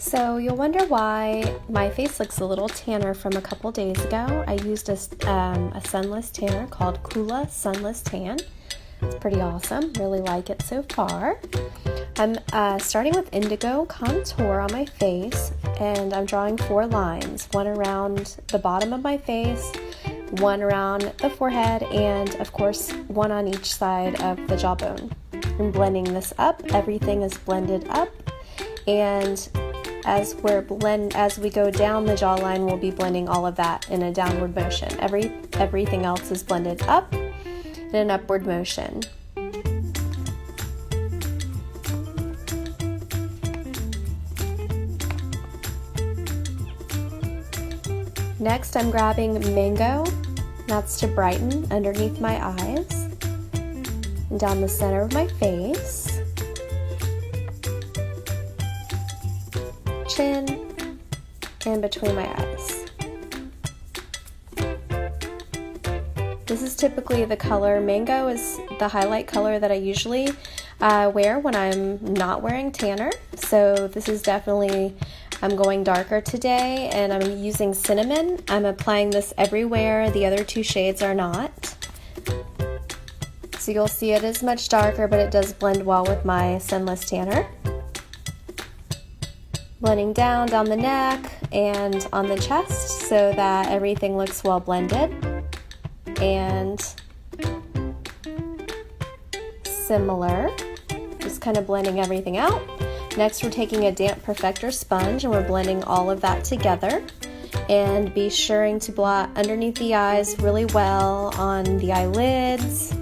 So you'll wonder why my face looks a little tanner from a couple days ago. I used a sunless tanner called Kula Sunless Tan. It's pretty awesome, really like it so far. I'm starting with indigo contour on my face, and I'm drawing 4 lines, one around the bottom of my face, one around the forehead, and of course one on each side of the jawbone. I'm blending this up. Everything is blended up, and as we go down the jawline, we'll be blending all of that in a downward motion. Everything else is blended up in an upward motion. Next, I'm grabbing Mango. That's to brighten underneath my eyes and down the center of my face, chin, and between my eyes. This is typically the color. Mango is the highlight color that I usually wear when I'm not wearing tanner. So this is definitely, I'm going darker today, and I'm using Cinnamon. I'm applying this everywhere. The other 2 shades are not. So you'll see it is much darker, but it does blend well with my sunless tanner. Blending down the neck and on the chest so that everything looks well blended and similar. Just kind of blending everything out. Next, we're taking a damp perfector sponge and we're blending all of that together. And be sure to blot underneath the eyes really well, on the eyelids,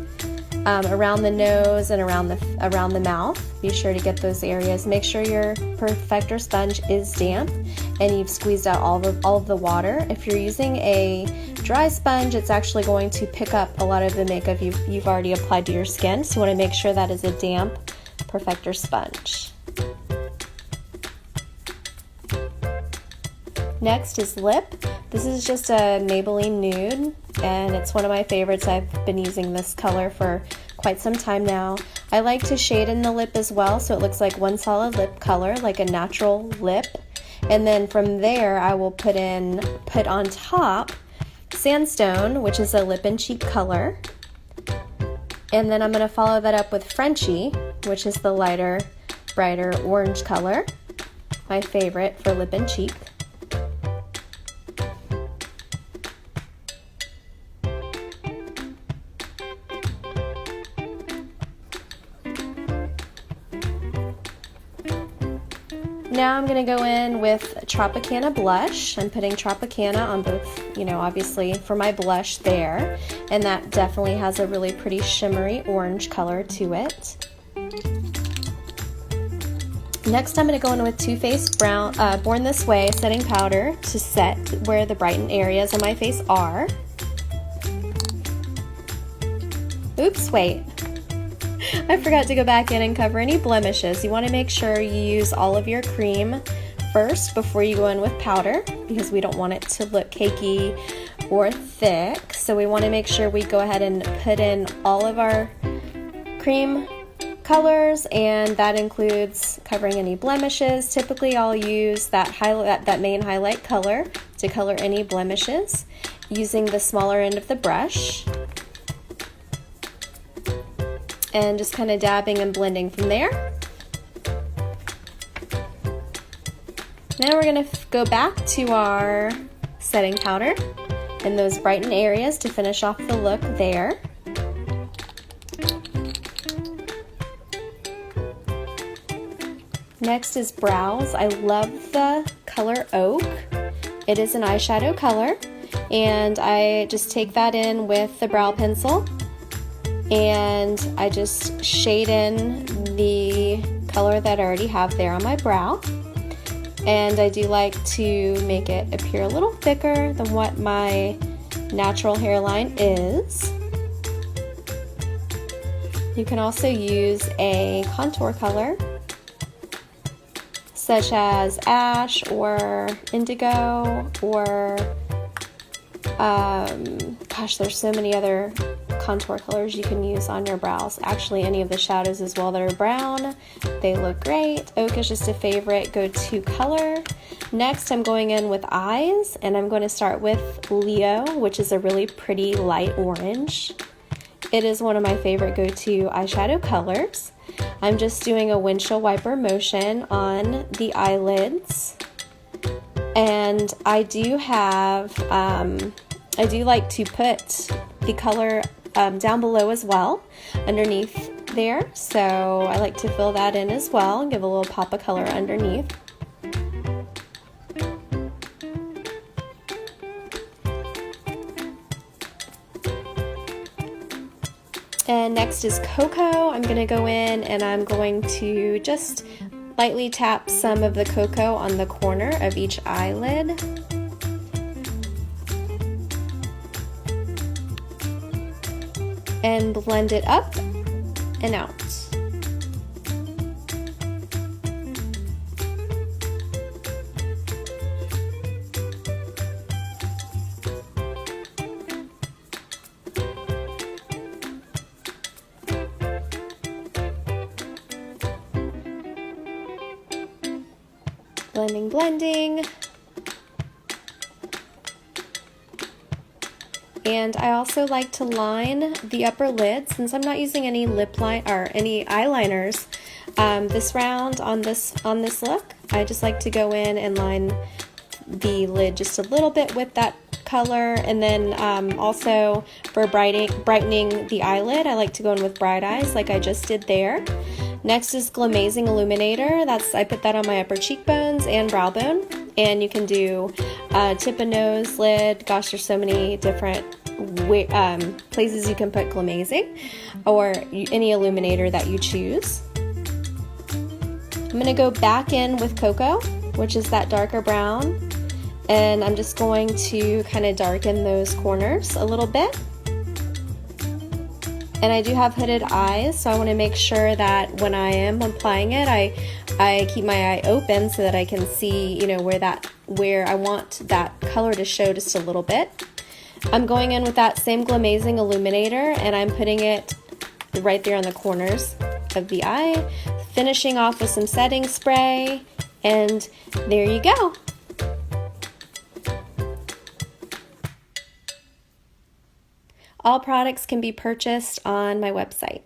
around the nose, and around the mouth. Be sure to get those areas. Make sure your perfector sponge is damp and you've squeezed out all of the water. If you're using a dry sponge, it's actually going to pick up a lot of the makeup you've already applied to your skin. So you want to make sure that is a damp perfector sponge. Next is lip. This is just a Maybelline Nude, and it's one of my favorites. I've been using this color for quite some time now. I like to shade in the lip as well, so it looks like one solid lip color, like a natural lip. And then from there, I will put on top Sandstone, which is a lip and cheek color. And then I'm going to follow that up with Frenchie, which is the lighter, brighter orange color, my favorite for lip and cheek. Now I'm going to go in with Tropicana blush. I'm putting Tropicana on both, obviously for my blush there, and that definitely has a really pretty shimmery orange color to it. Next, I'm going to go in with Too Faced Born This Way setting powder to set where the brightened areas on my face are. Oops, wait. I forgot to go back in and cover any blemishes. You want to make sure you use all of your cream first before you go in with powder, because we don't want it to look cakey or thick. So we want to make sure we go ahead and put in all of our cream colors, and that includes covering any blemishes. Typically I'll use that main highlight color to color any blemishes using the smaller end of the brush. And just kind of dabbing and blending from there. Now we're going to go back to our setting powder and those brightened areas to finish off the look there. Next is brows. I love the color Oak. It is an eyeshadow color, and I just take that in with the brow pencil. And I just shade in the color that I already have there on my brow. And I do like to make it appear a little thicker than what my natural hairline is. You can also use a contour color, such as ash or indigo, or gosh, there's so many other contour colors you can use on your brows. Actually, any of the shadows as well that are brown, they look great. Oak is just a favorite go-to color. Next, I'm going in with eyes, and I'm going to start with Leo, which is a really pretty light orange. It is one of my favorite go-to eyeshadow colors. I'm just doing a windshield wiper motion on the eyelids. And I do like to put the color down below as well, underneath there. So I like to fill that in as well and give a little pop of color underneath. And next is Cocoa. I'm going to go in and I'm going to just lightly tap some of the cocoa on the corner of each eyelid. And blend it up and out. Blending, blending. And I also like to line the upper lid since I'm not using any lip line or any eyeliners this round on this look. I just like to go in and line the lid just a little bit with that color, and then also for brightening the eyelid, I like to go in with Bright Eyes like I just did there. Next is Glamazing Illuminator. I put that on my upper cheekbones and brow bone, and you can do tip of nose, lid. Gosh, there's so many different places you can put Glamazing, or any illuminator that you choose. I'm going to go back in with Cocoa, which is that darker brown, and I'm just going to kind of darken those corners a little bit. And I do have hooded eyes, so I want to make sure that when I am applying it, I keep my eye open so that I can see, where I want that color to show just a little bit. I'm going in with that same Glamazing Illuminator, and I'm putting it right there on the corners of the eye, finishing off with some setting spray, and there you go. All products can be purchased on my website.